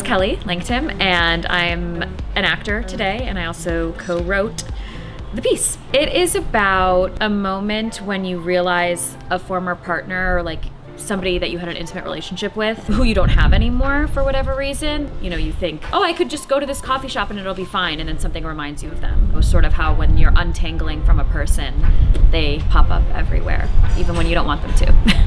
Kelly Langton, and I'm an actor today, and I also co-wrote the piece. It is about a moment when you realize a former partner, or like somebody that you had an intimate relationship with, who you don't have anymore for whatever reason. You know, you think, oh, I could just go to this coffee shop and it'll be fine, and then something reminds you of them. It was sort of how when you're untangling from a person, they pop up everywhere, even when you don't want them to.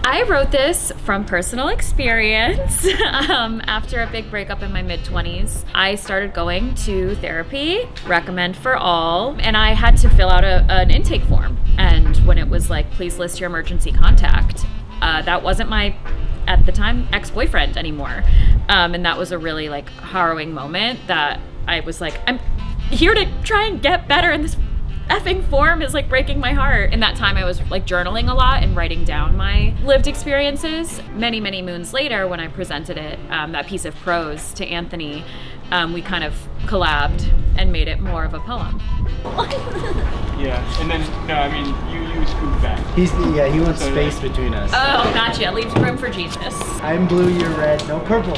I wrote this from personal experience. After a big breakup in my mid-20s, I started going to therapy, recommend for all, and I had to fill out an intake form. And when it was like, please list your emergency contact, that wasn't my, at the time, ex-boyfriend anymore. And that was a really like harrowing moment that I was like, I'm here to try and get better, and this effing form is like breaking my heart. In that time I was like journaling a lot and writing down my lived experiences. Many moons later, when I presented it, that piece of prose to Anthony, we kind of collabed and made it more of a poem. Yeah, and then, no, I mean, you scoot back. He wants space between us. Oh, gotcha. Leaves room for Jesus. I'm blue, you're red, no purple.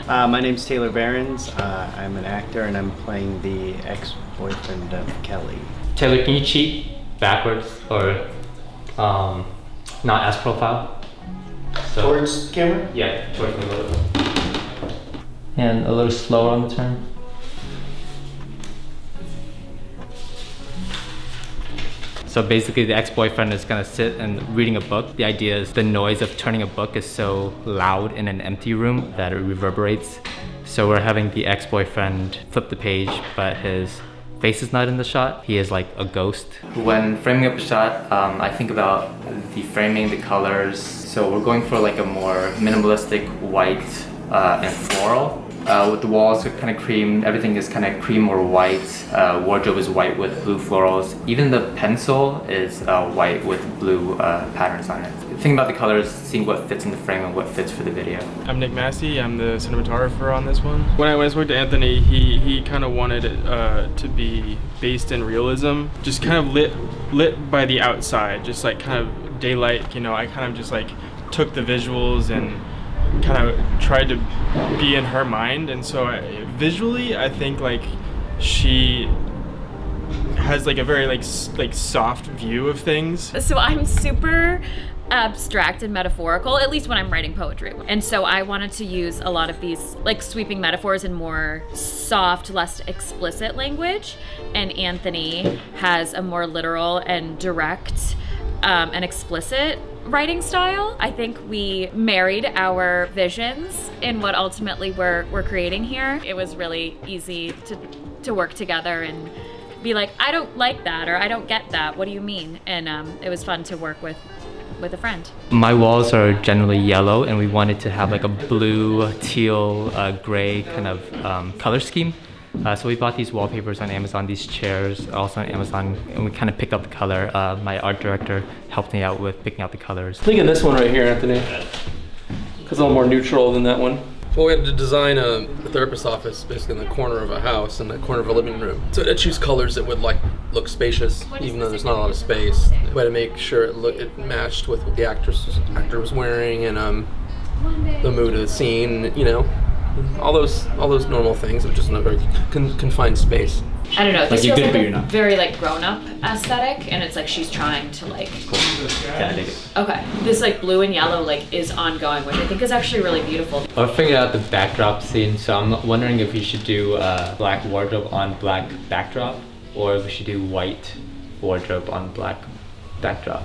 My name's Taylor Behrens. I'm an actor, and I'm playing the ex-boyfriend of Kelly. Taylor, can you cheat backwards or not as profile? So, Towards camera? yeah, towards me a little bit. And a little slower on the turn. So basically the ex-boyfriend is gonna sit and reading a book. The idea is the noise of turning a book is so loud in an empty room that it reverberates. So we're having the ex-boyfriend flip the page, but his face is not in the shot. He is like a ghost. When framing up a shot, I think about the framing, the colors. So we're going for like a more minimalistic white and floral. With the walls kind of cream, everything is kind of cream or white. Wardrobe is white with blue florals. Even the pencil is white with blue patterns on it. Thinking about the colors, seeing what fits in the frame and what fits for the video. I'm Nick Massey. I'm the cinematographer on this one. When I spoke to Anthony, he kind of wanted it to be based in realism, just kind of lit by the outside, just like kind of daylight. You know, I kind of just like took the visuals and kind of tried to be in her mind, and so visually I think like she has like a very like soft view of things. So I'm super abstract and metaphorical, at least when I'm writing poetry. And so I wanted to use a lot of these like sweeping metaphors in more soft, less explicit language. And Anthony has a more literal and direct and explicit writing style. I think we married our visions in what ultimately we're creating here. It was really easy to work together and be like, I don't like that, or I don't get that, what do you mean? And it was fun to work with a friend. My walls are generally yellow, and we wanted to have like a blue, teal, gray kind of color scheme. So we bought these wallpapers on Amazon, these chairs also on Amazon, and we kind of picked out the color. My art director helped me out with picking out the colors. I think in this one right here, Anthony, because a little more neutral than that one. Well, we had to design a therapist's office basically in the corner of a house, in the corner of a living room. So I choose colors that would like look spacious, even though there's not a lot of space. We had to make sure it matched with what the actor was wearing and the mood of the scene, you know. All those normal things of just in a very confined space. I don't know, this Like feels you're like good, a very like grown-up aesthetic, and it's like she's trying to like... Yeah, I dig it. Okay, this like blue and yellow like is ongoing, which I think is actually really beautiful. I figured out the backdrop scene, so I'm wondering if we should do black wardrobe on black backdrop, or if we should do white wardrobe on black backdrop.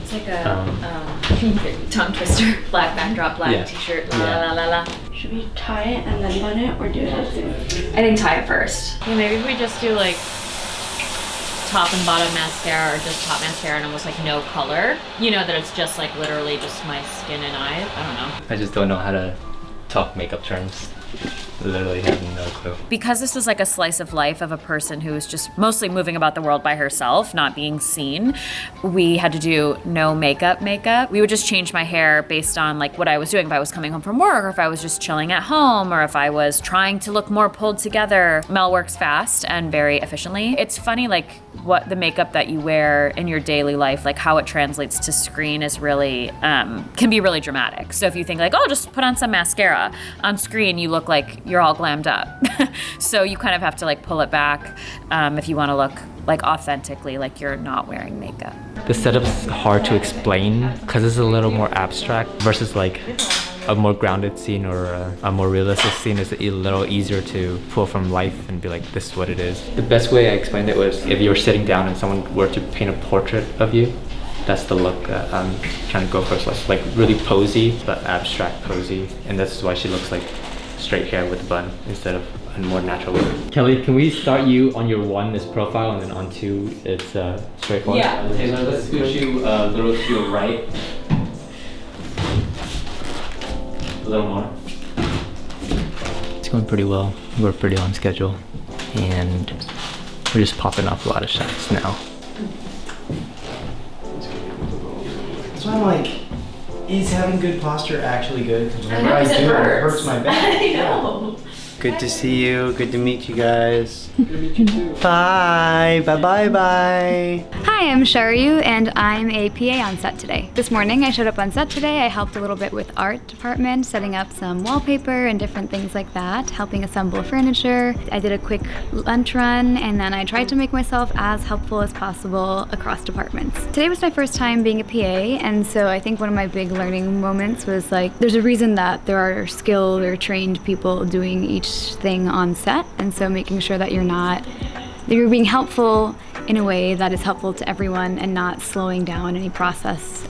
It's like a tongue twister. Black backdrop, black t-shirt, la la la la. Should we tie it and then bun it, or do it at the I think tie it first. Yeah, maybe we just do like top and bottom mascara, or just top mascara and almost like no color. You know, that it's just like literally just my skin and eyes. I don't know. I just don't know how to talk makeup terms. literally have no clue. Because this was like a slice of life of a person who was just mostly moving about the world by herself, not being seen, we had to do no makeup. We would just change my hair based on like what I was doing. If I was coming home from work, or if I was just chilling at home, or if I was trying to look more pulled together. Mel works fast and very efficiently. It's funny, like what the makeup that you wear in your daily life, like how it translates to screen is really, can be really dramatic. So if you think like, oh, just put on some mascara, on screen you look like you're all glammed up. So you kind of have to like pull it back if you want to look like authentically like you're not wearing makeup. The setup's hard to explain because it's a little more abstract versus like a more grounded scene or a more realistic scene is a little easier to pull from life and be like, this is what it is. The best way I explained it was if you were sitting down and someone were to paint a portrait of you, that's the look that I'm trying to go for. So it's like really posy, but abstract posy. And that's why she looks like straight hair with a bun instead of a more natural look. Kelly, can we start you on your 1 is profile and then on 2 it's straightforward? Yeah. Taylor, let's scoot you a little to your right. A little more. It's going pretty well. We're pretty on schedule. And we're just popping off a lot of shots now. That's why I'm like, is having good posture actually good? 'Cause whenever know, I 'cause it do, it hurts. hurts my back. I know. Good to see you. Good to meet you guys. Good to meet you too. Bye. Bye. Hi, I'm Sharyu, and I'm a PA on set today. This morning I showed up on set today. I helped a little bit with art department, setting up some wallpaper and different things like that, helping assemble furniture. I did a quick lunch run, and then I tried to make myself as helpful as possible across departments. Today was my first time being a PA, and so I think one of my big learning moments was like, there's a reason that there are skilled or trained people doing each thing on set, and so making sure that you're being helpful in a way that is helpful to everyone and not slowing down any process.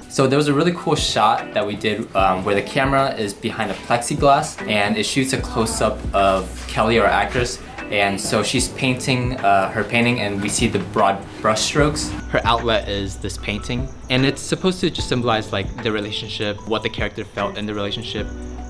So there was a really cool shot that we did where the camera is behind a plexiglass and it shoots a close-up of Kelly, our actress. And so she's painting her painting and we see the broad brush strokes. Her outlet is this painting and it's supposed to just symbolize like the relationship, what the character felt in the relationship.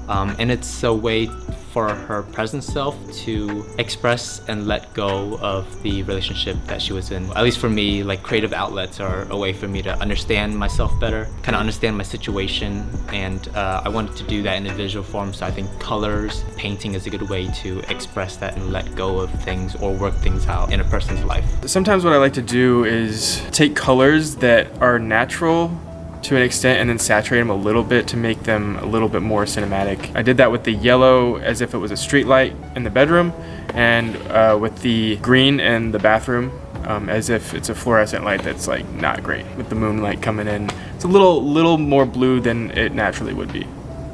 And it's a way for her present self to express and let go of the relationship that she was in. At least for me, like creative outlets are a way for me to understand myself better, kind of understand my situation, and I wanted to do that in a visual form, so I think colors, painting is a good way to express that and let go of things or work things out in a person's life. Sometimes what I like to do is take colors that are natural to an extent and then saturate them a little bit to make them a little bit more cinematic. I did that with the yellow as if it was a street light in the bedroom, and with the green in the bathroom as if it's a fluorescent light that's like not great. With the moonlight coming in, it's a little more blue than it naturally would be,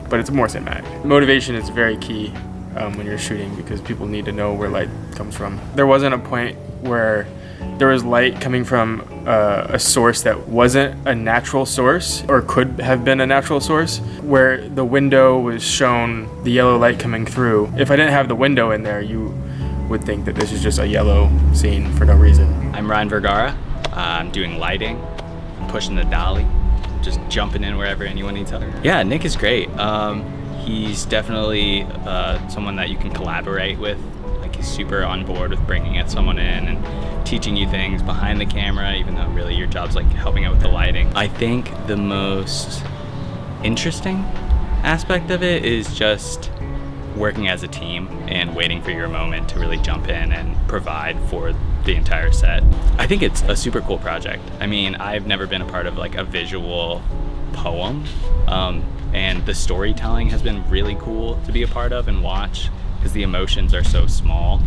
but it's more cinematic. Motivation is very key when you're shooting because people need to know where light comes from. There wasn't a point where there was light coming from a source that wasn't a natural source or could have been a natural source, where the window was shown the yellow light coming through. If I didn't have the window in there, you would think that this is just a yellow scene for no reason. I'm Ryan Vergara. I'm doing lighting. I'm pushing the dolly, just jumping in wherever anyone needs help. Yeah, Nick is great. He's definitely someone that you can collaborate with. Like, he's super on board with bringing someone in and teaching you things behind the camera, even though really your job's like helping out with the lighting. I think the most interesting aspect of it is just working as a team and waiting for your moment to really jump in and provide for the entire set. I think it's a super cool project. I mean, I've never been a part of like a visual poem, and the storytelling has been really cool to be a part of and watch because the emotions are so small,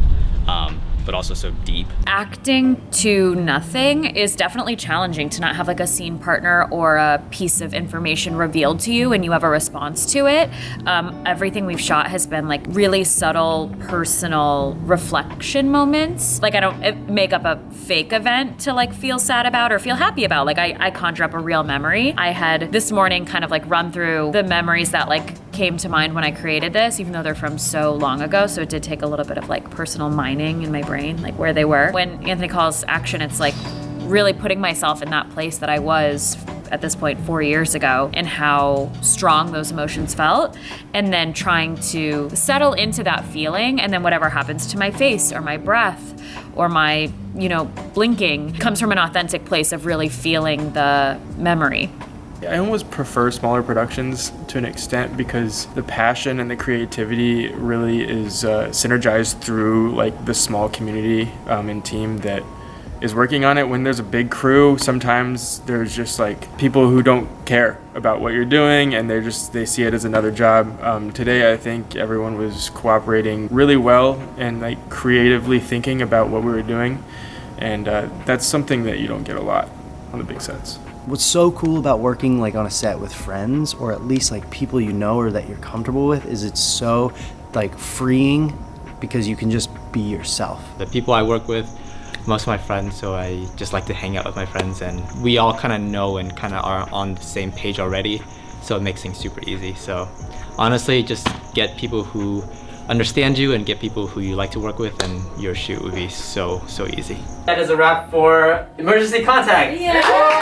but also so deep. Acting to nothing is definitely challenging, to not have like a scene partner or a piece of information revealed to you and you have a response to it. Everything we've shot has been like really subtle, personal reflection moments. Like, I don't make up a fake event to like feel sad about or feel happy about. Like, I conjure up a real memory. I had this morning kind of like run through the memories that like came to mind when I created this, even though they're from so long ago. So it did take a little bit of like personal mining in my brain, like where they were. When Anthony calls action, it's like really putting myself in that place that I was at this point 4 years ago, and how strong those emotions felt, and then trying to settle into that feeling, and then whatever happens to my face or my breath or my, blinking comes from an authentic place of really feeling the memory. I almost prefer smaller productions to an extent because the passion and the creativity really is synergized through like the small community and team that is working on it. When there's a big crew, sometimes there's just like people who don't care about what you're doing and they see it as another job. Today I think everyone was cooperating really well and like creatively thinking about what we were doing, and that's something that you don't get a lot on the big sets. What's so cool about working like on a set with friends, or at least like people you know or that you're comfortable with, is it's so like freeing because you can just be yourself. The people I work with, most of my friends, so I just like to hang out with my friends, and we all kind of know and kind of are on the same page already, so it makes things super easy. So honestly, just get people who understand you and get people who you like to work with, and your shoot would be so easy. That is a wrap for Emergency Contact. Yeah.